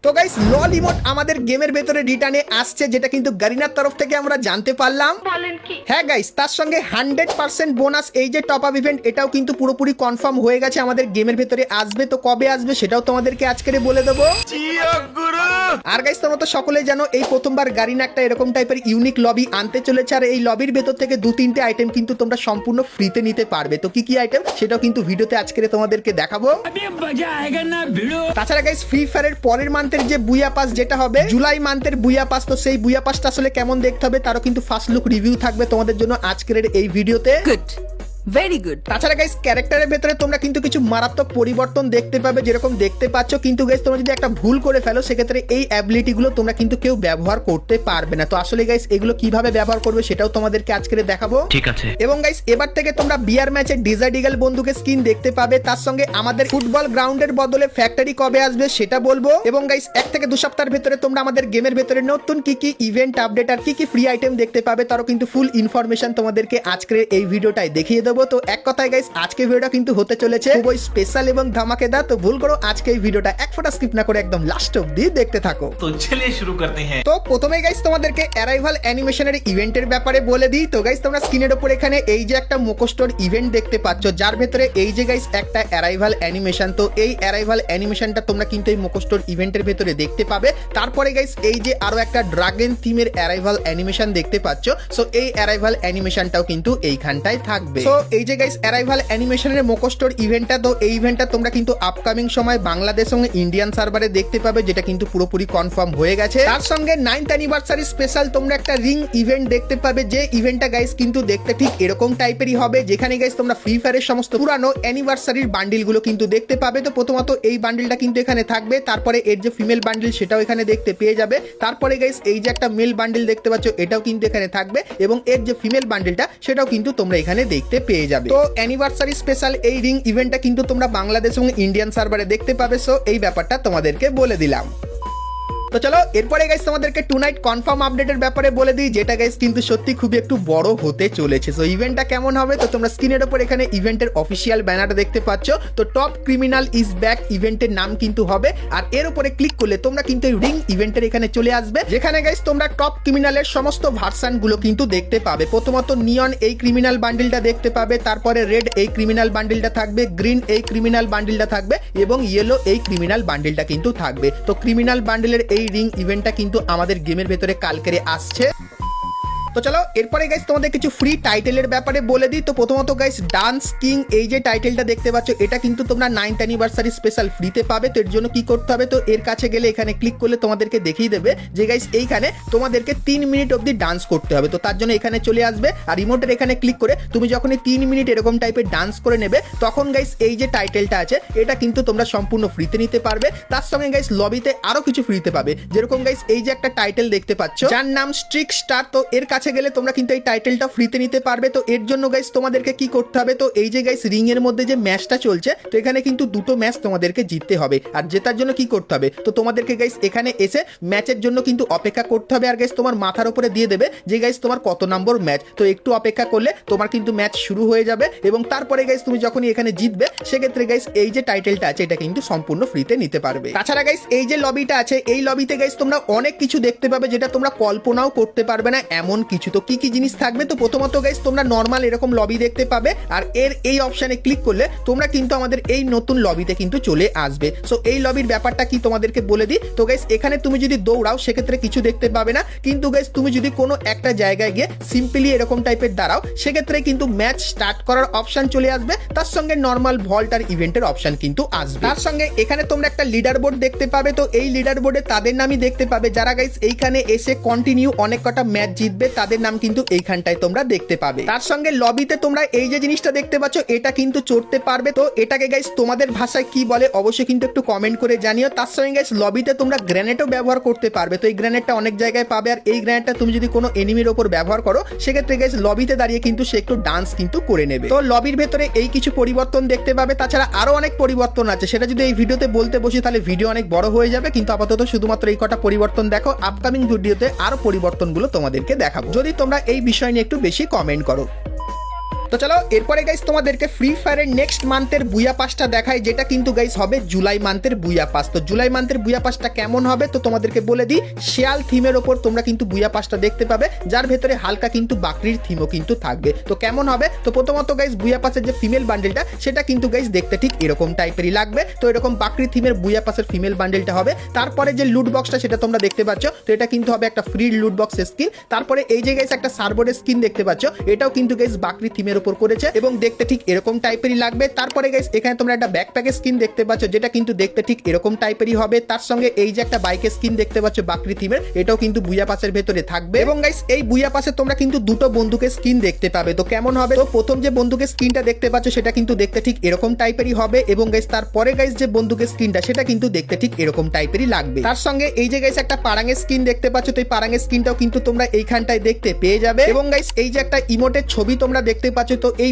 তো গাইস লল ইমোট আমাদের গেমের ভেতরে রিটার্নে আসছে, যেটা কিন্তু গারিনার তরফ থেকে আমরা জানতে পারলাম। হ্যাঁ গাইস, তার সঙ্গে 100% বোনাস এই যে টপ আপ ইভেন্ট, এটাও কিন্তু পুরোপুরি কনফার্ম হয়ে গেছে আমাদের গেমের ভেতরে আসবে। তো কবে আসবে সেটাও তোমাদেরকে আজকে বলে দেবো। আর গাইস তোমরা তো সকলেই জানো এই প্রথমবার গারিনা একটা এরকম টাইপের ইউনিক লবি আনতে চলেছে, আর এই লবির ভেতর থেকে 2-3টে আইটেম কিন্তু তোমরা সম্পূর্ণ ফ্রিতে নিতে পারবে। তো কি কি আইটেম সেটাও কিন্তু ভিডিওতে আজকে তোমাদেরকে দেখাবো। তাছাড়া গাইস ফ্রি ফায়ারের পরের মান্থের যে বুয়া পাস যেটা হবে জুলাই মান্থের বুয়া পাস, তো সেই বুয়া পাসটা আসলে কেমন দেখতে হবে তারও কিন্তু ফার্স্ট লুক রিভিউ থাকবে তোমাদের জন্য আজকের এই ভিডিওতে। Very good. তাছাড়া গাইস ক্যারেক্টারের ভেতরে তোমরা কিন্তু কিছু মারাত্মক পরিবর্তন দেখতে পাবে, যেরকম দেখতে পাচ্ছ। কিন্তু গাইস তোমরা যদি একটা ভুল করে ফেলো সেক্ষেত্রে এই অ্যাবিলিটি গুলো তোমরা কিন্তু কেউ ব্যবহার করতে পারবে না। তো আসলে গাইস এগুলো কিভাবে ব্যবহার করবে সেটাও তোমাদেরকে আজকে দেখাবো, ঠিক আছে? এবং গাইস এবার থেকে তোমরা বিয়ার ম্যাচে ডিজার্ট ইগল বন্দুকের স্কিন দেখতে পাবে। তার সঙ্গে আমাদের ফুটবল গ্রাউন্ডের বদলে ফ্যাক্টরি কবে আসবে সেটা বলবো। এবং গাইস 1 থেকে 2 সপ্তাহের ভেতরে তোমরা আমাদের গেমের ভেতরে নতুন কি কি ইভেন্ট আপডেট আর কি কি ফ্রি আইটেম দেখতে পাবে তারও কিন্তু ফুল ইনফরমেশন তোমাদেরকে আজকের এই ভিডিওটাই দেখিয়ে দেবো। তো এক কথায় গাইস আজকে ভিডিওটা কিন্তু হতে চলেছে খুবই স্পেশাল এবং ধামাকেদার। তো ভুল করো আজকে এই ভিডিওটা এক ফোঁটা স্কিপ না করে একদম লাস্ট অবধি দেখতে থাকো। তো চলিয়ে শুরু করতে हैं। তো প্রথমে গাইস তোমাদেরকে অ্যারাইভাল অ্যানিমেশনের ইভেন্টের ব্যাপারে বলে দিই। তো গাইস তোমরা স্ক্রিনের উপর এখানে এই যে একটা মুখোশটোর ইভেন্ট দেখতে পাচ্ছ, যার ভেতরে এই যে গাইস একটা অ্যারাইভাল অ্যানিমেশন। তো এই অ্যারাইভাল অ্যানিমেশনটা তোমরা কিন্তু এই মুখোশটোর ইভেন্টের ভেতরে দেখতে পাবে। তারপরে গাইস এই যে আরো একটা ড্রাগন থিমের অ্যারাইভাল অ্যানিমেশন দেখতে পাচ্ছ। সো এই অ্যারাইভাল অ্যানিমেশনটাও কিন্তু এইখানটায় থাকবে। সো এই যে গাইস অ্যারাইভাল অ্যানিমেশনের মুখোশটোর ইভেন্টটা, তো এই ইভেন্টটা তোমরা কিন্তু আপকামিং সময় বাংলাদেশ এবং ইন্ডিয়ান সার্ভারে দেখতে পাবে, যেটা কিন্তু পুরোপুরি কনফার্ম হয়ে গেছে। তার সঙ্গে 9th অ্যানিভার্সারি স্পেশাল তোমরা একটা রিং ইভেন্ট দেখতে পাবে, যে ইভেন্টটা গাইস কিন্তু দেখতে ঠিক এরকম টাইপেরই হবে, যেখানে গাইস তোমরা ফ্রি ফায়ারের সমস্ত পুরানো অ্যানিভার্সারির বান্ডিলগুলো কিন্তু দেখতে পাবে। তো প্রথমত এই বান্ডিলটা কিন্তু এখানে থাকবে, তারপরে এর যে ফিমেল বান্ডিল সেটাও এখানে দেখতে পেয়ে যাবে। তারপরে গাইস এই যে একটা মেল বান্ডিল দেখতে পাচ্ছ এটাও কিন্তু এখানে থাকবে, এবং এর যে ফিমেল বান্ডিলটা সেটাও কিন্তু তোমরা এখানে দেখতে পেয়ে যাবে। তো অ্যানিভার্সারি স্পেশাল এই রিং ইভেন্টটা কিন্তু তোমরা বাংলাদেশ এবং ইন্ডিয়ান সার্ভারে দেখতে পাবে। সো এই ব্যাপারটা তোমাদেরকে বলে দিলাম। তো চলো এরপরে গাইস তোমাদেরকে টু নাইট কনফার্ম আপডেটের ব্যাপারে বলে দিই, যেটা গাইস কিন্তু সত্যি খুবই একটু বড় হতে চলেছে। সো ইভেন্টটা কেমন হবে তো তোমরা স্ক্রিনের উপর এখানে ইভেন্টের অফিসিয়াল ব্যানারটা দেখতে পাচ্ছ। তো টপ ক্রিমিনাল ইজ ব্যাক ইভেন্টের নাম কিন্তু হবে, আর এর উপরে ক্লিক করলে তোমরা কিন্তু এই রিং ইভেন্টের এখানে চলে আসবে, যেখানে গাইস তোমরা টপ ক্রিমিনালের সমস্ত ভার্সন গুলো কিন্তু দেখতে পাবে। প্রথমত নিয়ন এই ক্রিমিনাল বান্ডিলটা দেখতে পাবে, তারপরে রেড এই ক্রিমিনাল বান্ডিলটা থাকবে, গ্রিন এই ক্রিমিনাল বান্ডিলটা থাকবে, এবং ইয়েলো এই ক্রিমিনাল বান্ডিলটা কিন্তু থাকবে। তো ক্রিমিনাল বান্ডিলের এই রিং ইভেন্টটা কিন্তু আমাদের গেমের ভেতরে কালকে আসছে। তো চলো এরপরে গাইস তোমাদের কিছু ফ্রি টাইটেলের ব্যাপারে বলে দিই। তো প্রথমত গাইস ডান্স কিং এই যে টাইটেলটা দেখতে পাচ্ছ এটা কিন্তু তোমরা 9th অ্যানিভার্সারি স্পেশাল ফ্রিতে পাবে। তো এর জন্য কি করতে হবে, তো এর কাছে গেলে এখানে ক্লিক করলে তোমাদেরকে দেখিয়ে দেবে যে গাইস এইখানে তোমাদেরকে 3 মিনিট অবধি ডান্স করতে হবে। তো তার জন্য এখানে চলে আসবে, আর রিমোটের এখানে ক্লিক করে তুমি যখনই 3 মিনিট এরকম টাইপের ডান্স করে নেবে তখন গাইস এই যে টাইটেলটা আছে এটা কিন্তু তোমরা সম্পূর্ণ ফ্রিতে নিতে পারবে। তার সঙ্গে গাইস লবিতে আরো কিছু ফ্রিতে পাবে, যেরকম গাইস এই যে একটা টাইটেল দেখতে পাচ্ছ যার নাম স্ট্রিক স্টার। তো এর কাছে গেলে তোমরা কিন্তু এই টাইটেলটা ফ্রিতে নিতে পারবে। তো এর জন্য গাইস তোমাদেরকে কি করতে হবে, তো এই যে গাইস রিং এর মধ্যে যে ম্যাচটা চলছে তো এখানে কিন্তু 2টো ম্যাচ তোমাদেরকে জিততে হবে, আর জেতার জন্য কি করতে হবে, তো তোমাদেরকে গাইস এখানে এসে ম্যাচের জন্য কিন্তু অপেক্ষা করতে হবে, আর গাইস তোমার মাথার উপরে দিয়ে দেবে যে গাইস তোমার কত নম্বর ম্যাচ। তো একটু অপেক্ষা করলে তোমার কিন্তু ম্যাচ শুরু হয়ে যাবে, এবং তারপরে গাইস তুমি যখনই এখানে জিতবে সেক্ষেত্রে গাইস এই যে টাইটেলটা আছে এটা কিন্তু সম্পূর্ণ ফ্রিতে নিতে পারবে। তাছাড়া গাইস এই যে লবিটা আছে এই লবিতে গাইস তোমরা অনেক কিছু দেখতে পাবে যেটা তোমরা কল্পনাও করতে পারবে না এমন কিছু। তো কি কি জিনিস থাকবে, তো প্রথমত গাইস তোমরা নরমাল এরকম লবি দেখতে পাবে, আর এর এই অপশনে ক্লিক করলে তোমরা কিন্তু আমাদের এই নতুন লবিতে কিন্তু চলে আসবে। সো এই লবির ব্যাপারটা কি তোমাদেরকে বলে দিই। তো গাইস এখানে তুমি যদি দৌড়াও সেক্ষেত্রে কিছু দেখতে পাবে না, কিন্তু গাইস তুমি যদি কোনো একটা জায়গায় গিয়ে সিম্পলি এরকম টাইপের দাঁড়াও সেক্ষেত্রে কিন্তু ম্যাচ স্টার্ট করার অপশন চলে আসবে, তার সঙ্গে নর্মাল ভল্ট আর ইভেন্টের অপশন কিন্তু আসবে। তার সঙ্গে এখানে তোমরা একটা লিডার বোর্ড দেখতে পাবে। তো এই লিডার বোর্ডে তাদের নামই দেখতে পাবে যারা গাইস এইখানে এসে কন্টিনিউ অনেক কটা ম্যাচ জিতবে, তাদের নাম কিন্তু এইখানটায় তোমরা দেখতে পাবে। তার সঙ্গে লবিতে তোমরা এই যে জিনিসটা দেখতে পাচ্ছ এটা কিন্তু চড়তে পারবে। তো এটাকে গাইস তোমাদের ভাষায় কি বলে অবশ্যই কিন্তু একটু কমেন্ট করে জানিও। তার সঙ্গে গাইস লবিতে তোমরা গ্রেনেডও ব্যবহার করতে পারবে। তো এই গ্রেনেডটা অনেক জায়গায় পাবে, আর এই গ্রেনেডটা তুমি যদি কোনো এনিমির ওপর ব্যবহার করো সেক্ষেত্রে গাইস লবিতে দাঁড়িয়ে কিন্তু সে একটু ডান্স কিন্তু করে নেবে। তো লবির ভেতরে এই কিছু পরিবর্তন দেখতে পাবে, তাছাড়া আরো অনেক পরিবর্তন আছে, সেটা যদি এই ভিডিওতে বলতে বসি তাহলে ভিডিও অনেক বড় হয়ে যাবে, কিন্তু আপাতত শুধুমাত্র এই কটা পরিবর্তন দেখো। আপকামিং ভিডিওতে আরো পরিবর্তনগুলো তোমাদেরকে দেখাবো যদি তোমরা এই বিষয় নিয়ে একটু বেশি কমেন্ট করো। তো চলো এরপরে গাইস তোমাদেরকে ফ্রি ফায়ারের নেক্সট মান্থের বুয়া পাসটা দেখাই, যেটা কিন্তু গাইস হবে জুলাই মান্থের বুয়া পাস। তো জুলাই মান্থের বুয়া পাসটা কেমন হবে তো তোমাদেরকে বলে দিই, শিয়াল থিমের ওপর তোমরা কিন্তু বুয়া পাসটা দেখতে পাবে, যার ভেতরে হালকা কিন্তু বাকরির থিমও কিন্তু থাকবে। তো কেমন হবে তো প্রথমত গাইস বুয়া পাসের যে ফিমেল বান্ডেলটা সেটা কিন্তু গাইস দেখতে ঠিক এরকম টাইপেরই লাগবে। তো এরকম বাকরি থিমের বুয়া পাসের ফিমেল বান্ডেলটা হবে। তারপরে যে লুট বক্সটা সেটা তোমরা দেখতে পাচ্ছ, তো এটা কিন্তু হবে একটা ফ্রি লুট বক্স স্কিন। তারপরে এই যে গাইস একটা সার্বোর্ডের স্কিন দেখতে পাচ্ছ, এটাও কিন্তু গাইস বাকরি থিমের উপর করেছে এবং দেখতে ঠিক এরকম টাইপেরই লাগবে। তারপরে গাইস এখানে তোমরা একটা ব্যাকপ্যাকের স্কিন দেখতে পাচ্ছ, যেটা কিন্তু দেখতে ঠিক এরকম টাইপেরই হবে। তার সঙ্গে এই যে একটা বাইকের স্কিন দেখতে পাচ্ছ বাকরি থিমের, এটাও কিন্তু বুয়া পাসের ভেতরে থাকবে। এবং গাইস এই বুয়া পাসে তোমরা কিন্তু দুটো বন্দুকের স্কিন দেখতে পাবে। তো কেমন হবে তো প্রথম যে বন্দুকের স্কিনটা দেখতে পাচ্ছ সেটা কিন্তু দেখতে ঠিক এরকম টাইপেরই হবে এবং গাইস তারপরে গাইস যে বন্দুকের স্কিনটা সেটা কিন্তু দেখতে ঠিক এরকম টাইপেরই লাগবে। তার সঙ্গে এই যে গাইস একটা পারাঙের স্কিন দেখতে পাচ্ছ, তো এই পারাঙের স্কিনটাও কিন্তু তোমরা এইখানটায় দেখতে পেয়ে যাবে। এবং গাইস এই যে একটা ইমোটের ছবি তোমরা দেখতে পাচ্ছ, তো এই